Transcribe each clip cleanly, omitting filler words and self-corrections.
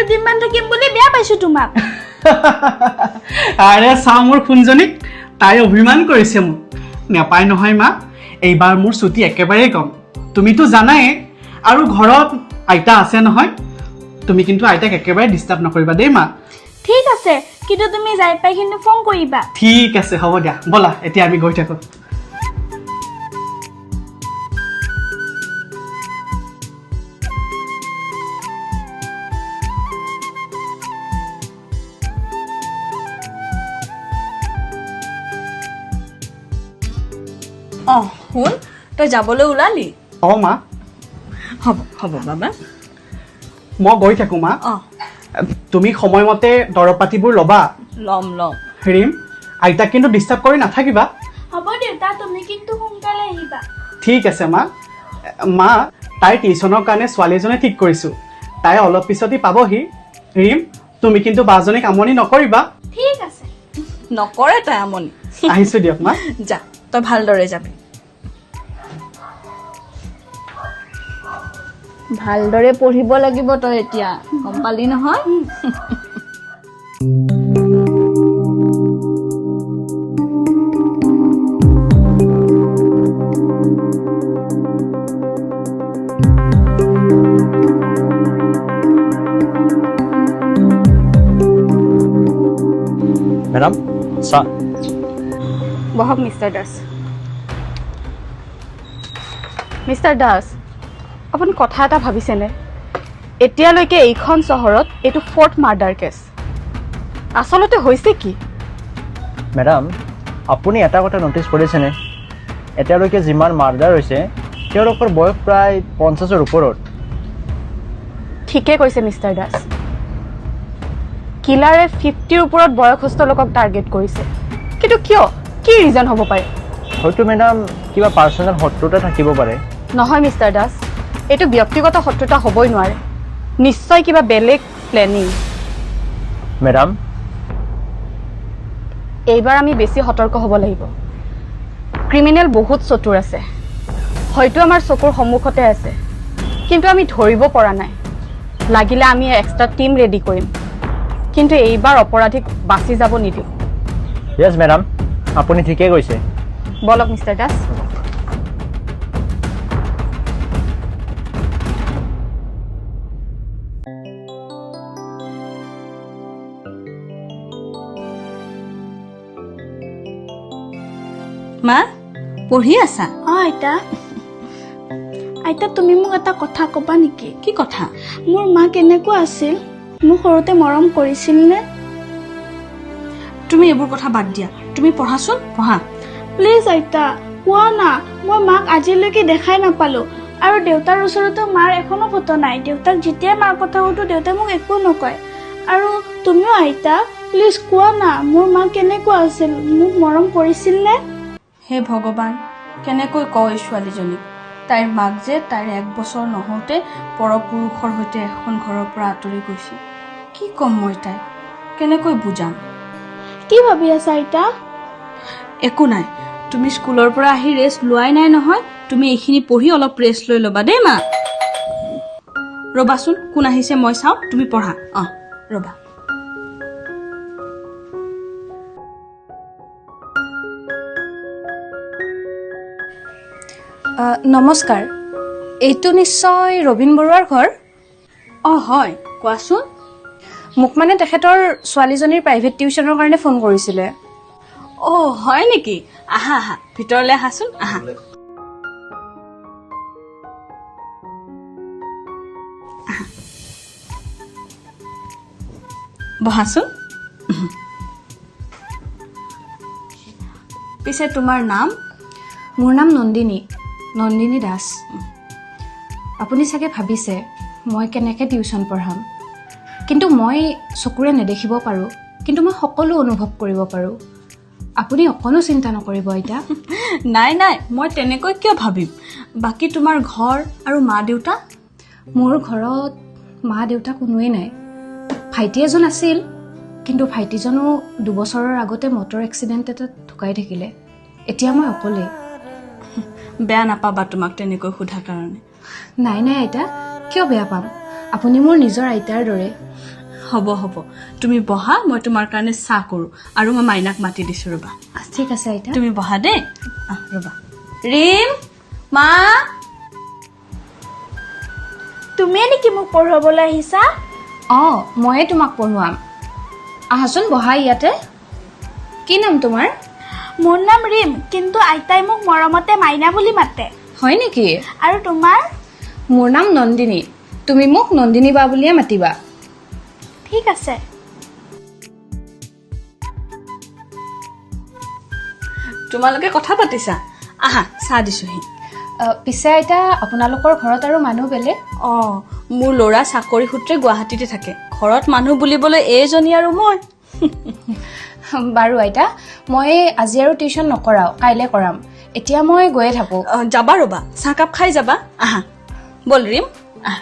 দুদিনমান থাকিম বুলি বেয়া পাইছো তোমাক আৰে চাও মোৰ খুনজনীক তাই অভিমান কৰিছে মোক নাপায় নহয় মা এইবাৰ মোৰ ছুটি একেবাৰে কম তুমিতো জানাই আৰু ঘৰত আইতা আছে নহয় তুমি কিন্তু আইতাক একেবাৰে ডিস্টাৰ্ব নকৰিবা দেই মা ঠিক আছে কিন্তু তুমি যাই পাই কিন্তু ফোন কৰিবা ঠিক আছে হ'ব দিয়া বলা এতিয়া আমি গৈ থাকো শুন তই যাবলৈ ওলালি অ মা হ'ব হ'ব বাবা মই গৈ থাকো মা তুমি সময়মতে দৰৱ পাতিবোৰ ল'বা লম ৰিম আইতাক কিন্তু ডিস্টাৰ্ব কৰি নাথাকিবা হ'ব দেউতা তুমি কিন্তু সোনকালে আহিবা ঠিক আছে মা মা তাই টিউচনৰ কাৰণে ছোৱালী এজনে ঠিক কৰিছো তাই অলপ পিছতে পাবহি ৰিম তুমি কিন্তু বাজনীক আমনি নকৰিবা ঠিক আছে নকৰে তাই আমনি আহিছো দিয়ক মা যা তই ভালদৰে যাবি ভালদৰে পঢ়িব লাগিব তই এতিয়া গম পালি নহয় ম্যাডাম স্যার বহক মিস্টার দাস মিস্টার দাস আপুনি কথা এটা ভাবিছেনে এতিয়ালৈকে এইখন চহৰত এইটো 4th মাৰ্ডাৰ কেছ আসলতে হৈছে কি ম্যাডাম আপুনি এটা কথা নোটিছ কৰিছেনে এতিয়ালৈকে যিমান মাৰ্ডাৰ হৈছে তেওঁলোকৰ বয়স প্ৰায় 50ৰ ওপৰত ঠিকে কৈছে মিস্টাৰ দাস কিলাৰে 50ৰ ওপৰত বয়সস্থ লোকক টাৰ্গেট কৰিছে কিন্তু কিয় কি ৰিজন হ'ব পাৰে হয়তো ম্যাডাম কিবা পাৰ্সোনাল শত্ৰুতা থাকিব পাৰে নহয় মিস্টাৰ দাস এইটো ব্যক্তিগত শত্ৰুতা হ'বই নোৱাৰে নিশ্চয় কিবা বেলেগ প্লেনিং ম্যাডাম এইবাৰ আমি বেছি সতৰ্ক হ'ব লাগিব ক্ৰিমিনেল বহুত চতুৰ আছে হয়তো আমাৰ চকুৰ সন্মুখতে আছে কিন্তু আমি ধৰিব পৰা নাই লাগিলে আমি এক্সট্ৰা টিম ৰেডি কৰিম কিন্তু এইবাৰ অপৰাধীক বাচি যাব নিদিওঁ ইয়েছ ম্যাডাম আপুনি ঠিকে কৈছে বলক মিস্টাৰ দাস মা পঢ়ি আছা আইতা আইতা তুমি মোক এটা কথা ক'বা নেকি কি কথা মোৰ মা কেনেকুৱা আছিল মোক সৰুতে মৰম কৰিছিল নে তুমি এইবোৰ কথা বাদ দিয়া তুমি পঢ়াচোন পঢ়া প্লিজ আইতা কোৱা না মই মাক আজিলৈকে দেখাই নাপালো আৰু দেউতাৰ ওচৰতো মাৰ এখনো ফটো নাই দেউতাক যেতিয়া মাৰ কথা সুধো দেউতাই মোক একো নকয় আৰু তুমিও আইতা প্লিজ কোৱা না মোৰ মা কেনেকুৱা আছিল মোক মৰম কৰিছিল নে হে ভগৱান কেনেকৈ কয় ছোৱালীজনীক তাইৰ মাক যে তাইৰ 1 বছৰ নহওঁতে পৰপুৰুষৰ সৈতে এখন ঘৰৰ পৰা আঁতৰি গৈছিল কি ক'ম মই তাই কেনেকৈ বুজাম কি ভাবি আছা আইতা একো নাই তুমি স্কুলৰ পৰা আহি ৰেষ্ট লোৱাই নাই নহয় তুমি এইখিনি পঢ়ি অলপ ৰেষ্ট লৈ ল'বা দেই মা ৰবাচোন কোন আহিছে মই চাওঁ তুমি পঢ়া ৰবা নমস্কাৰ এইটো নিশ্চয় ৰবীন বৰুৱাৰ ঘৰ হয় কোৱাচোন মোক মানে তেখেতৰ ছোৱালীজনীৰ প্ৰাইভেট টিউচনৰ কাৰণে ফোন কৰিছিলে হয় নেকি আহা আহা ভিতৰলৈ আহাচোন আহা বহাচোন পিছে তোমাৰ নাম মোৰ নাম নন্দিনী দাস আপুনি চাগে ভাবিছে মই কেনেকৈ টিউচন পঢ়াম কিন্তু মই চকুৰে নেদেখিব পাৰোঁ কিন্তু মই সকলো অনুভৱ কৰিব পাৰোঁ আপুনি অকণো চিন্তা নকৰিব আইতা নাই মই তেনেকৈ কিয় ভাবিম বাকী তোমাৰ ঘৰ আৰু মা দেউতা মোৰ ঘৰত মা দেউতা কোনোৱেই নাই ভাইটি এজন আছিল কিন্তু ভাইটিজনো 2 বছৰৰ আগতে মটৰ এক্সিডেণ্ট এটাত ঢুকাই থাকিলে এতিয়া মই অকলে বেয়া নাপাবা তোমাক তেনেকৈ সোধা কাৰণে নাই আইতা কিয় বেয়া পাম আপুনি মোৰ নিজৰ আইতাৰ দৰে হ'ব হ'ব তুমি বহা মই তোমাৰ কাৰণে চাহ কৰোঁ আৰু মই মাইনাক মাতি দিছোঁ ৰ'বা ঠিক আছে আইতা তুমি বহা দেই ৰ'বা ৰিম মা তুমিয়ে নেকি মোক পঢ়ুৱাবলৈ আহিছা অঁ ময়ে তোমাক পঢ়ুৱাম আহাচোন বহা ইয়াতে কি নাম তোমাৰ মোৰ নাম ৰিম কিন্তু আইতাই মোক মৰমতে মাইনা বুলি মাতে হয় নেকি আৰু তোমাৰ মোৰ নাম নন্দিনী তুমি মোক নন্দিনী বা বুলিয়ে মাতিবা ঠিক আছে তোমালোকে কথা পাতিছা আহা চাহ দিছোঁহি পিছে আইতা আপোনালোকৰ ঘৰত আৰু মানুহ বেলেগ অঁ মোৰ ল'ৰা চাকৰি সূত্ৰে গুৱাহাটীতে থাকে ঘৰত মানুহ বুলিবলৈ এইজনী আৰু মই বাৰু আইতা মই আজি আৰু টিউশ্যন নকৰাওঁ কাইলৈ কৰাম এতিয়া মই গৈয়ে থাকোঁ যাবা ৰ'বা চাহকাপ খাই যাবা আহা বল ৰিম আহা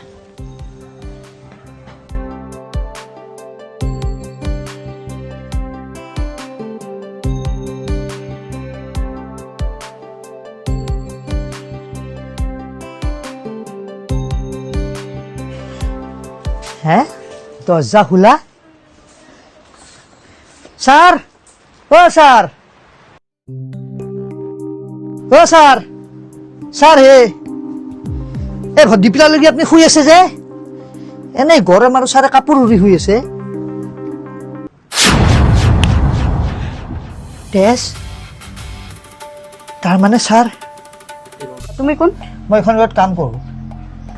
হে দৰজা খোলা স্যাৰ ও স্যাৰ ও স্যাৰ স্যাৰ হে এই ভদ্দীপিলালৈকে আপুনি শুই আছে যে এনেই গৰম আৰু ছাৰে কাপোৰ উৰি শুই আছে তেজ তাৰমানে ছাৰ তুমি কোন মই এখন ঘৰত কাম কৰোঁ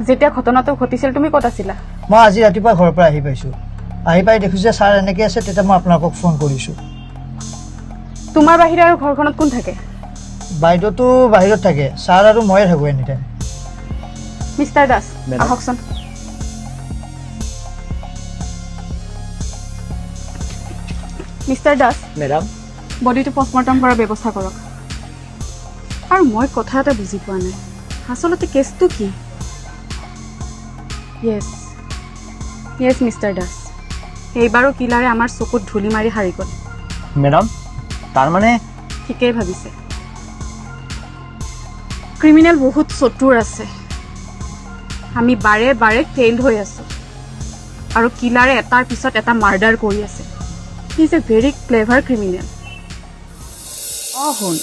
যেতিয়া ঘটনাটো ঘটিছিল তুমি ক'ত আছিলা মই আজি ৰাতিপুৱা ঘৰৰ পৰা আহি পাইছোঁ আহি পাই দেখিছোঁ যে ছাৰ এনেকৈ আছে তেতিয়া মই আপোনালোকক ফোন কৰিছোঁ তোমাৰ বাহিৰে আৰু ঘৰখনত কোন থাকে বাইদেউটো বাহিৰত থাকে ছাৰ আৰু ময়ে থাকোঁ any time mister Das madam. আহকচোন মিষ্টাৰ দাস মেডাম বডিটো পষ্টমৰ্টম কৰাৰ ব্যৱস্থা কৰক আৰু মই কথা এটা বুজি পোৱা নাই আচলতে কেছটো কি য়েছ মিষ্টাৰ দাস এইবাৰো কিলাৰে আমাৰ চকুত ধূলি মাৰি হাৰি গ'ল মেডাম তাৰমানে ঠিকেই ভাবিছে ক্ৰিমিনেল বহুত চতুৰ আছে আমি বাৰে বাৰে ফেইল হৈ আছোঁ আৰু কিলাৰে এটাৰ পিছত এটা মাৰ্ডাৰ কৰি আছে he is a very clever criminal অঁ শুন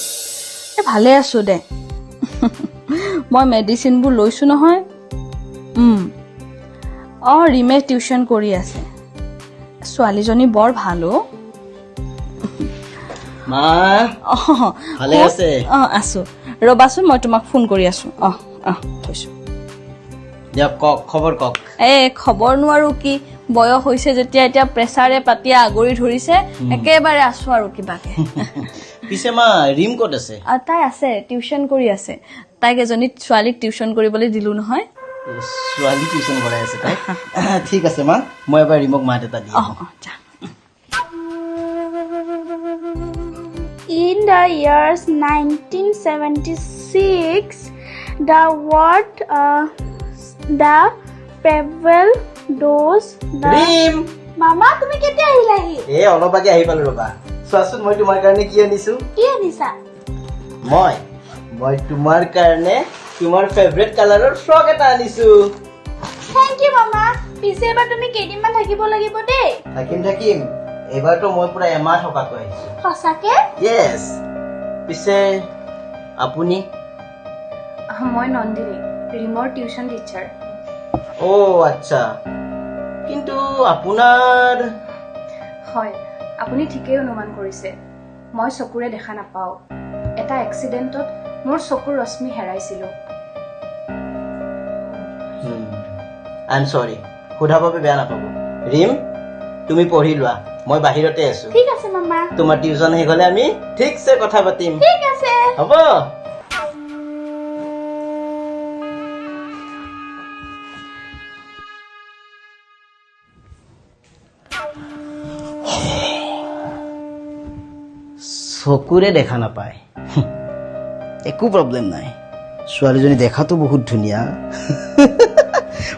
এই ভালে আছোঁ দে মই মেডিচিনবোৰ লৈছোঁ নহয় অঁ ৰিমে টিউশ্যন কৰি আছে ছোৱালীজনী বৰ ভাল অ' মা অঁ ভালে আছে অঁ আছোঁ ৰ'বাচোন মই তোমাক ফোন কৰি আছোঁ থৈছোঁ দিয়ক কওক খবৰ কওক খবৰনো আৰু কি বয়স হৈছে যেতিয়া এতিয়া প্ৰেছাৰে পাতিয়ে আগুৰি ধৰিছে একেবাৰে আছোঁ আৰু কিবাকে পিছে মা ৰিম ক'ত আছে তাই আছে টিউশ্যন কৰি আছে তাইক এজনী ছোৱালীক টিউশ্যন কৰিবলৈ দিলোঁ নহয় ছোৱালী টিউশ্যন কৰাই আছে তাই ঠিক আছে মা মই এবাৰ ৰিমক মাত এটা দি আহোঁ। যা In the years 1976, the Pavel dose the Rim Mama, তুমি কেতিয়া আহিলাহি? অলপ আগে আহি পালো ৰবা চোৱাচোন মই তোমাৰ কাৰণে কি আনিছো কি আনিছা? মই তোমাৰ কাৰণে তোমাৰ ফেভৰেট কালাৰৰ ফ্ৰক এটা আনিছো Thank you, Mama. পিছে এবাৰ তুমি কেইদিনমান থাকিব লাগিব দেই। থাকিম এইবাৰতো মই পুৰা এমাহ থকাকৈ আহিছো সঁচাকে? য়েছ পিছে আপুনি মই নন্দিনী ৰিমৰ টিউশ্যন টিচাৰ আচ্ছা কিন্তু আপোনাৰ হয় আপুনি ঠিকেই অনুমান কৰিছে মই চকুৰে দেখা নাপাওঁ এটা এক্সিডেণ্টত মোৰ চকুৰ ৰশ্মি হেৰাইছিলোঁ আই এম চৰি সোধাৰ বাবে বেয়া নাপাব ৰিম তুমি পঢ়ি লোৱা মই বাহিৰতে আছো ঠিক আছে, মামা। তোমাৰ টিউশ্যন শেষ হ'লে আমি ঠিকছে কথা পাতিম ঠিক আছে। হ'ব চকুৰে দেখা নাপায় একো প্ৰব্লেম নাই ছোৱালীজনী দেখাতো বহুত ধুনীয়া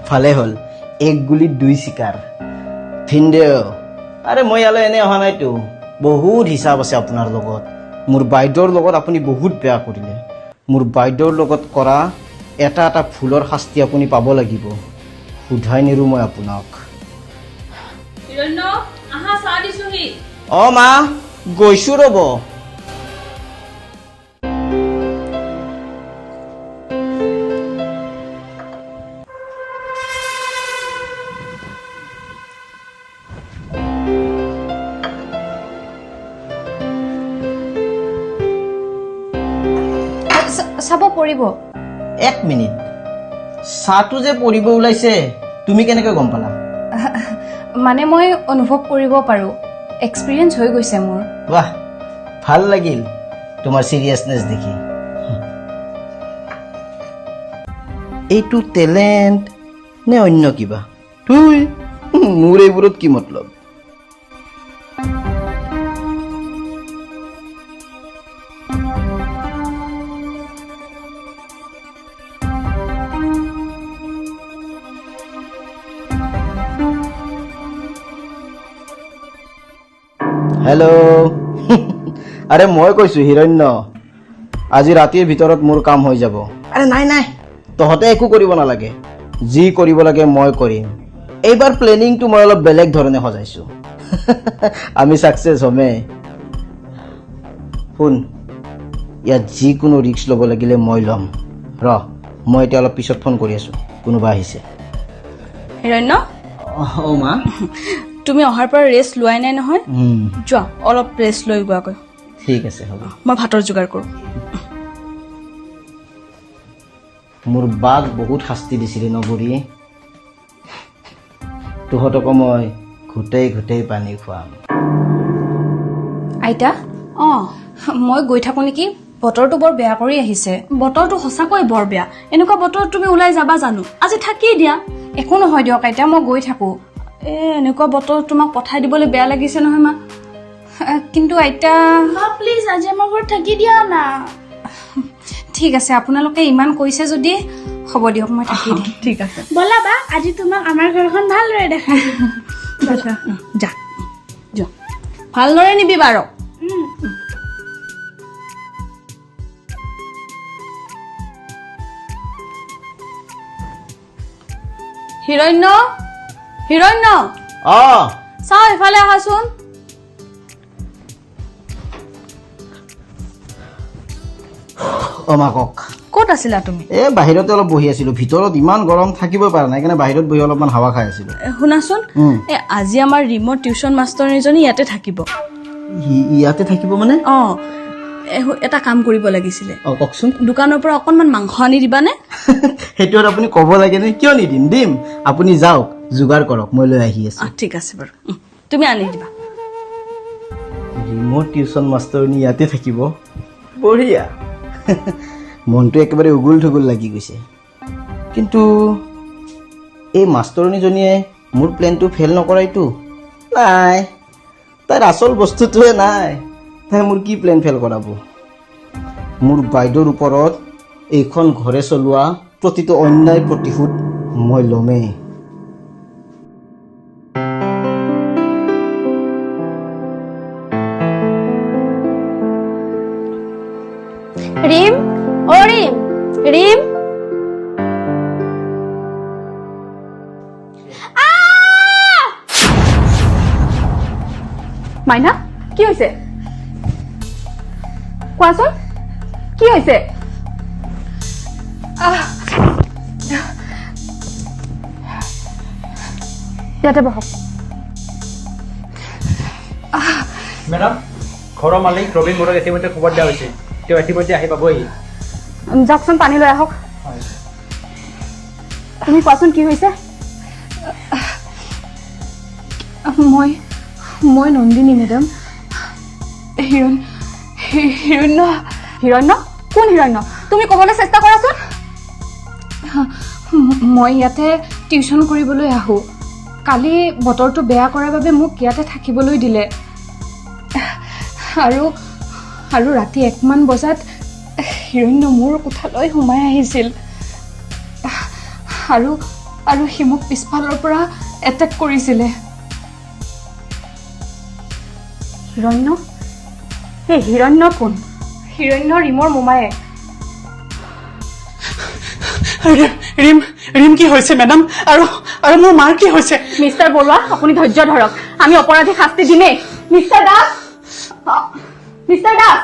ভালে হ'ল এক গুলিত দুই চিকাৰ ভিনদেউ আৰে মই ইয়ালৈ এনে অহা নাইতো বহুত হিচাপ আছে আপোনাৰ লগত মোৰ বাইদেউৰ লগত আপুনি বহুত বেয়া কৰিলে মোৰ বাইদেউৰ লগত কৰা এটা এটা ভুলৰ শাস্তি আপুনি পাব লাগিব সোধাই নিৰো মই আপোনাক অ মা গৈছো ৰ'ব। চাব পৰিব। 1 মিনিট, চাহটো যে পৰিব ওলাইছে তুমি কেনেকৈ গম পালা? মানে মই অনুভৱ কৰিব পাৰোঁ, এক্সপিৰিয়েঞ্চ হৈ গৈছে মোৰ। বাহ, ভাল লাগিল তোমাৰ চিৰিয়াছনেছ দেখি। এইটো টেলেণ্ট নে অন্য কিবা? তুই মোৰ এইবোৰত কি মতলব? হেল্ল', আৰে মই কৈছো হিৰণ্য, আজি ৰাতিৰ ভিতৰত মোৰ কাম হৈ যাব। আৰে নাই নাই, তহঁতে একো কৰিব নালাগে, যি কৰিব লাগে মই কৰিম। এইবাৰ প্লেনিংটো মই অলপ বেলেগ ধৰণে সজাইছো। আমি ছাকচেছ হ'মে। শুন, ইয়াত যিকোনো ৰিস্ক ল'ব লাগিলে মই ল'ম। মই এতিয়া অলপ পিছত ফোন কৰি আছো, কোনোবা আহিছে। হিৰণ্য, অ মা, তুমি অহাৰ পৰা ৰেষ্ট লোৱাই নাই নহয়? যোৱা অলপ ৰেষ্ট লৈ গোৱাকৈ। ঠিক আছে হ'ব। মই ভাতৰ যোগাৰ কৰোঁ। মোৰ বাক বহুত শাস্তি দিছিলে ন বুঢ়ী। তহঁতকো মই ঘোটেই ঘোটেই পানী খুৱাম। আইতা, মই গৈ থাকোঁ নেকি? বতৰটো বৰ বেয়া কৰি আহিছে। বতৰটো সঁচাকৈ বৰ বেয়া। এনেকুৱা বতৰত তুমি ওলাই যাবা জানো? আজি থাকিয়ে দিয়া। একো নহয় দিয়ক আইতা, মই গৈ থাকোঁ। এনেকুৱা বতৰত তোমাক পঠাই দিবলৈ বেয়া লাগিছে নহয় মা। কিন্তু আইতা, মা প্লিজ আজি আমাৰ ঘৰত থাকি দিয়া না। ঠিক আছে, আপোনালোকে ইমান কৈছে যদি হ'ব দিয়ক, মই থাকি দিম। ঠিক আছে, ব'লা বা, আজি তোমাক আমাৰ ঘৰখন ভালদৰে দেখাই দিম। যা যোৱা, ভালদৰে নিবি বাৰু। হিৰণ্য, হিৰণ্য, চাও ইফালে আহাচোন। মা কওক। ক'ত আছিলা তুমি? বাহিৰতে অলপ বহি আছিলো, ভিতৰত ইমান গৰম থাকিবই পৰা নাই, সেইকাৰণে বাহিৰত বহি অলপমান হাৱা খাই আছিলো। শুনাচোন, আজি আমাৰ ৰিমৰ টিউচন মাষ্টৰনীজনী ইয়াতে থাকিব। ইয়াতে থাকিব মানে? এটা কাম কৰিব লাগিছিলে। কওকচোন। দোকানৰ পৰা অকণমান মাংস আনি দিবানে? সেইটো আৰু আপুনি ক'ব লাগে নে? কিয় নিদিম, দিম। আপুনি যাওক, যোগাৰ কৰক, মই লৈ আহি আছো। ঠিক আছে বাৰু, তুমি আনি দিবা। ৰিমৰ টিউচন মাষ্টৰণী ইয়াতে থাকিব, বঢ়িয়া। মনটো একেবাৰে উগুল থুগুল লাগি গৈছে। কিন্তু এই মাষ্টৰণীজনীয়ে মোৰ প্লেনটো ফেইল নকৰাইতো? নাই, তাইৰ আচল বস্তুটোৱে নাই। তাই মোৰ কি প্লেন ফেইল কৰাব? মোৰ বাইদেউৰ ওপৰত এইখন ঘৰে চলোৱা প্ৰতিটো অন্যায় প্ৰতিশোধ মই ল'মেই। ৰিম, অ ৰিম, ৰিম, মাইনা কি হৈছে? কোৱাচোন কি হৈছে? ইয়াতে বহক। মেডাম, ঘৰৰ মালিক ৰবীন বৰুৱাক ইতিমধ্যে খবৰ দিয়া হৈছে, তেওঁ ইতিমধ্যে আহি পাবহি। যাওকচোন, পানী লৈ আহক। তুমি কোৱাচোন কি হৈছে? মই নন্দিনী মেডাম। হিৰণ্য, হিৰণ্য? কোন হিৰণ্য? তুমি ক'বলৈ চেষ্টা কৰাচোন। মই ইয়াতে টিউচন কৰিবলৈ আহোঁ। কালি বতৰটো বেয়া কৰাৰ বাবে মোক ইয়াতে থাকিবলৈ দিলে, আৰু ৰাতি 1মান বজাত হিৰণ্য মোৰ কোঠালৈ সোমাই আহিছিল, আৰু সি মোক পিছফালৰ পৰা এটেক কৰিছিলে। হিৰণ্য? সেই হিৰণ্য কোন? হিৰণ্য ৰিমৰ মোমায়ে। ৰিম ৰিম কি হৈছে মেডাম আৰু আৰু মোৰ মাৰ কি হৈছে মিষ্টাৰ বৰুৱা আপুনি ধৈৰ্য ধৰক আমি অপৰাধী শাস্তি দিমেই mister Das mister Das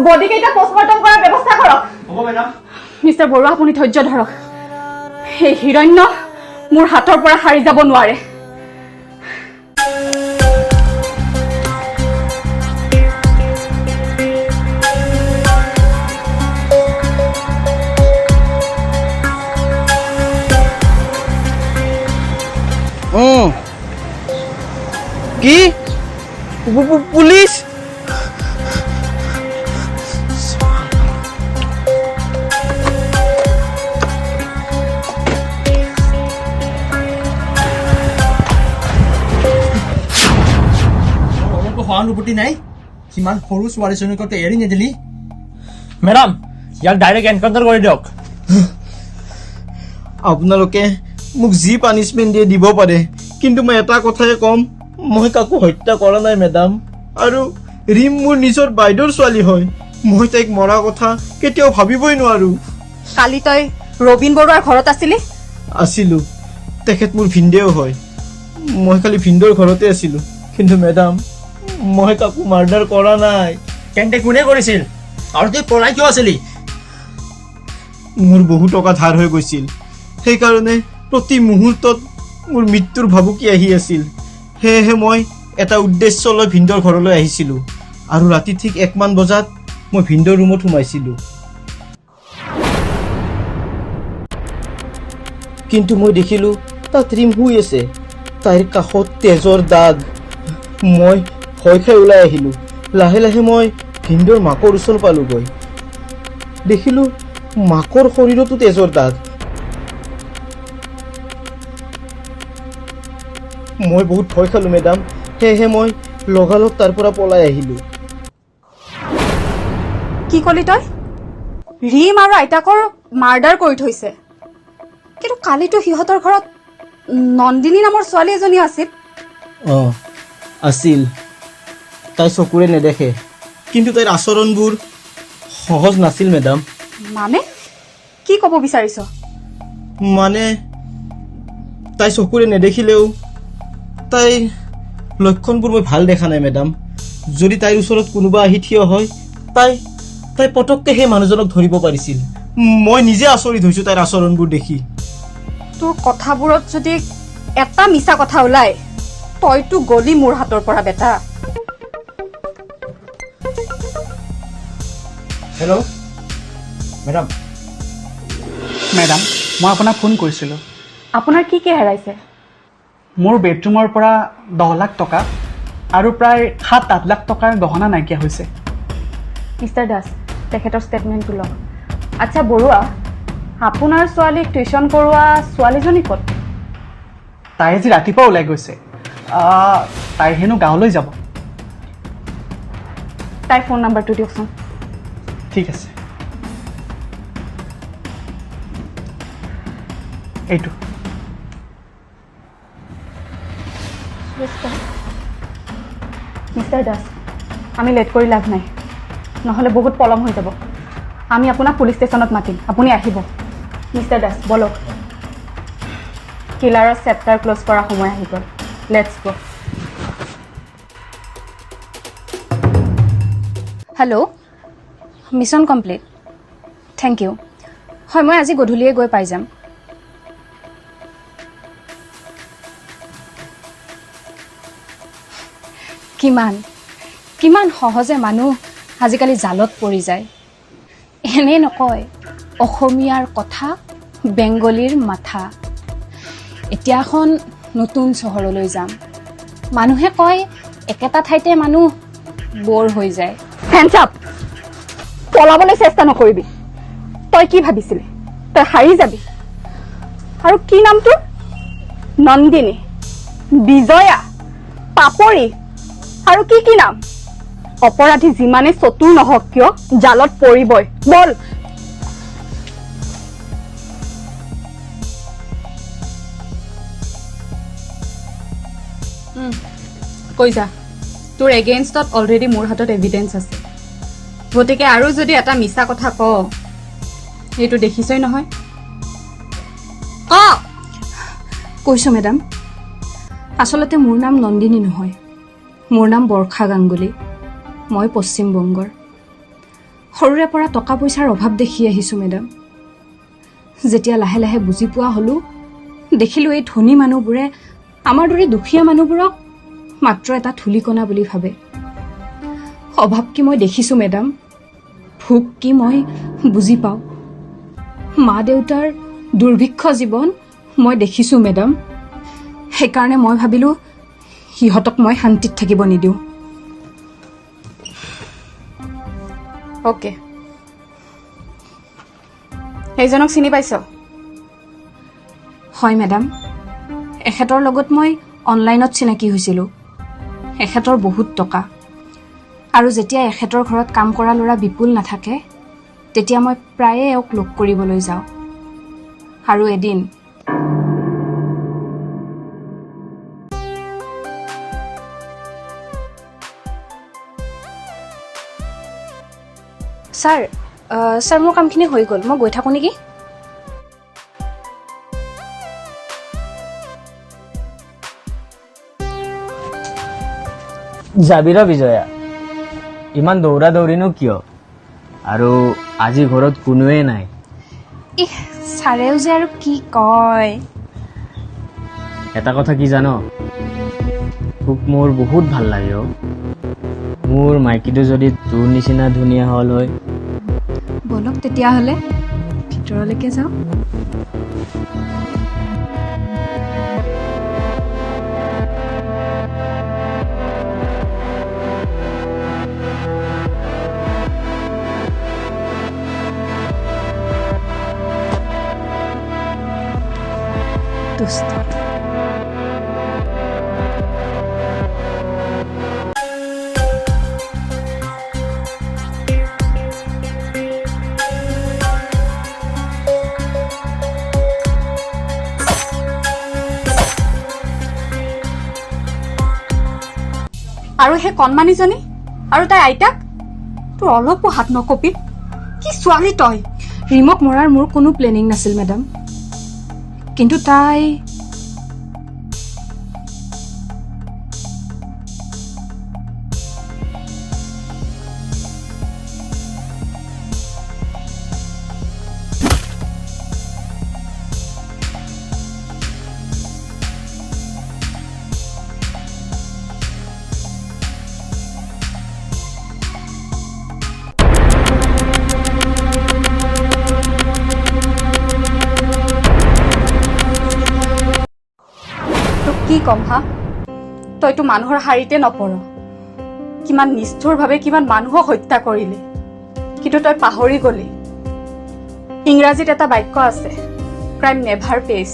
body কেইটা পোষ্টমৰ্টম কৰাৰ ব্যৱস্থা কৰক হ'ব মেডাম মিষ্টাৰ বৰুৱা আপুনি ধৈৰ্য ধৰক এই হিৰণ্য মোৰ হাতৰ পৰা সাৰি যাব নোৱাৰে কি পুলিচ সহানুভূতি নাই কিমান সৰু ছোৱালীজনীক এৰি নিদিলি মেডাম ইয়াক ডাইৰেক্ট এনকাউণ্টাৰ কৰি দিয়ক আপোনালোকে মোক যি পানিছমেণ্ট দিয়ে দিব পাৰে কিন্তু মই এটা কথাই ক'ম মই কাকো হত্যা কৰা নাই মেডাম আৰু ৰিম মোৰ নিজৰ বাইদেউৰ ছোৱালী হয় মই তাইক মৰা কথা কেতিয়াও ভাবিবই নোৱাৰোঁ কালি তই ৰবীন বৰুৱাৰ ঘৰত আছিলি আছিলোঁ তেখেত মোৰ ভিনদেউ হয় মই খালি ভিনদেউৰ ঘৰতে আছিলোঁ কিন্তু মেডাম মই কাকো মাৰ্ডাৰ কৰা নাই তেন্তে কোনে কৰিছিল আৰু তই পলাই কিয় আছিলি মোৰ বহু টকা ধাৰ হৈ গৈছিল সেইকাৰণে প্ৰতি মুহূৰ্তত মোৰ মৃত্যুৰ ভাবুকি আহি আছিল সেয়েহে মই এটা উদ্দেশ্য লৈ ভিনদেউৰ ঘৰলৈ আহিছিলোঁ আৰু ৰাতি ঠিক 1 মান বজাত মই ভিনদেউৰ ৰুমত সোমাইছিলোঁ কিন্তু মই দেখিলোঁ তাত ৰিম শুই আছে তাইৰ কাষত তেজৰ দাগ মই ভয় খাই ওলাই আহিলোঁ লাহে লাহে মই ভিনদেউৰ মাকৰ ওচৰ পালোঁগৈ দেখিলোঁ মাকৰ শৰীৰতো তেজৰ দাগ মই বহুত ভয় খালোঁ মেডাম সেয়েহে মই লগালগ তাৰ পৰা পলাই আহিলোঁ কি কলি তই ৰিম আৰু আইতাকৰ মাৰ্ডাৰ কৰি থৈছে কিন্তু কালিতো সিহঁতৰ ঘৰত নন্দিনী নামৰ ছোৱালী এজনী আছিল অঁ আছিল তাই চকুৰে নেদেখে কিন্তু তাইৰ আচৰণবোৰ সহজ নাছিল মেডাম মানে কি ক'ব বিচাৰিছ মানে তাই চকুৰে নেদেখিলেও তাই লক্ষণবোৰ মই ভাল দেখা নাই মেডাম যদি তাইৰ ওচৰত কোনোবা আহি থিয় হয় তাই তাই পটককৈ সেই মানুহজনক ধৰিব পাৰিছিল মই নিজে আচৰিত হৈছোঁ তাইৰ আচৰণবোৰ দেখি তোৰ কথাবোৰত যদি এটা মিছা কথা ওলাই তইতো গলি মোৰ হাতৰ পৰা বেটা হেল্ল' মেডাম মেডাম মই আপোনাক ফোন কৰিছিলোঁ আপোনাৰ কি কি হেৰাইছে মোৰ বেডৰুমৰ পৰা 10 লাখ টকা আৰু প্ৰায় 7-8 লাখ টকাৰ গহনা নাইকিয়া হৈছে মিষ্টাৰ দাস তেখেতৰ ষ্টেটমেণ্টটো লওক আচ্ছা বৰুৱা আপোনাৰ ছোৱালীক টিউশ্যন কৰোৱা ছোৱালীজনী ক'ত তাই আজি ৰাতিপুৱা ওলাই গৈছে তাই হেনো গাঁৱলৈ যাব তাইৰ ফোন নাম্বাৰটো দিয়কচোন ঠিক আছে এইটো মিষ্টাৰ দাস আমি লেট কৰি লাভ নাই নহ'লে বহুত পলম হৈ যাব আমি আপোনাক পুলিচ ষ্টেচনত মাতিম আপুনি আহিব মিষ্টাৰ দাস বলক কিলাৰৰ চেপ্টাৰ ক্ল'জ কৰা সময় আহি গ'ল let's go' hello' mission complete thank you হয় মই আজি গধূলিয়ে গৈ পাই যাম কিমান কিমান সহজে মানুহ আজিকালি জালত পৰি যায় এনে নকয় অসমীয়াৰ কথা বেংগলীৰ মাথা এতিয়া এখন নতুন চহৰলৈ যাম মানুহে কয় একেটা ঠাইতে মানুহ বৰ হৈ যায় হেণ্ডছ আপ পলাবলৈ চেষ্টা নকৰিবি তই কি ভাবিছিলি তই হাৰি যাবি আৰু কি নাম তোৰ নন্দিনী বিজয়া পাপৰি আৰু কি কি নাম অপৰাধী যিমানে চতুৰ নহওক কিয় জালত পৰিবই বল কৈ যা তোৰ এগেইনষ্টত অলৰেডি মোৰ হাতত এভিডেন্স আছে গতিকে আৰু যদি এটা মিছা কথা ক এইটো দেখিছই নহয় কৈছোঁ মেডাম, আচলতে মোৰ নাম নন্দিনী নহয়, মোৰ নাম বৰ্ষা গাংগুলী। মই পশ্চিমবংগৰ। সৰুৰে পৰা টকা পইচাৰ অভাৱ দেখি আহিছোঁ মেডাম। যেতিয়া লাহে লাহে বুজি পোৱা হ'লোঁ, দেখিলোঁ এই ধনী মানুহবোৰে আমাৰ দৰে দুখীয়া মানুহবোৰক মাত্ৰ এটা ধূলিকণা বুলি ভাবে। অভাৱ কি মই দেখিছোঁ মেডাম, ভোক কি মই বুজি পাওঁ, মা দেউতাৰ দুৰ্ভিক্ষ জীৱন মই দেখিছোঁ মেডাম। সেইকাৰণে মই ভাবিলোঁ সিহঁতক মই শান্তিত থাকিব নিদিওঁ। অ'কে, সেইজনক চিনি পাইছ? হয় মেডাম, এখেতৰ লগত মই অনলাইনত চিনাকি হৈছিলোঁ। এখেতৰ বহুত টকা, আৰু যেতিয়া এখেতৰ ঘৰত কাম কৰা ল'ৰা বিপুল নাথাকে, তেতিয়া মই প্ৰায়ে এওঁক লগ কৰিবলৈ যাওঁ। আৰু এদিন ছাৰ মোৰ কামখিনি হৈ গ'ল, মই গৈ থাকোঁ নেকি? যাবি ৰ বিজয়া, ইমান দৌৰা দৌৰিনো কিয়? আৰু আজি ঘৰত কোনোৱে নাই। ইহ, ছাৰেও যে আৰু কি কয়। এটা কথা কি জান, তোক মোৰ বহুত ভাল লাগে অ'। মোৰ মাইকীটো যদি তোৰ নিচিনা ধুনীয়া হ'ল হয়। বলক তেতিয়াহ'লে ভিতৰলৈকে যাওঁ। দুষ্ট। আৰু সেই কণমানিজনী আৰু তাই আইতাক, তোৰ অলপো হাত নকপি। কি ছোৱালী তই! ৰিমক মৰাৰ মোৰ কোনো প্লেনিং নাছিল মেডাম, কিন্তু তাই কি কম হা, তইতো মানুহৰ শাৰীতে নপৰ। কিমান নিষ্ঠুৰভাৱে কিমান মানুহক হত্যা কৰিলি, কিন্তু তই পাহৰি গলি ইংৰাজীত এটা বাক্য আছে, ক্ৰাইম নেভাৰ পেইজ।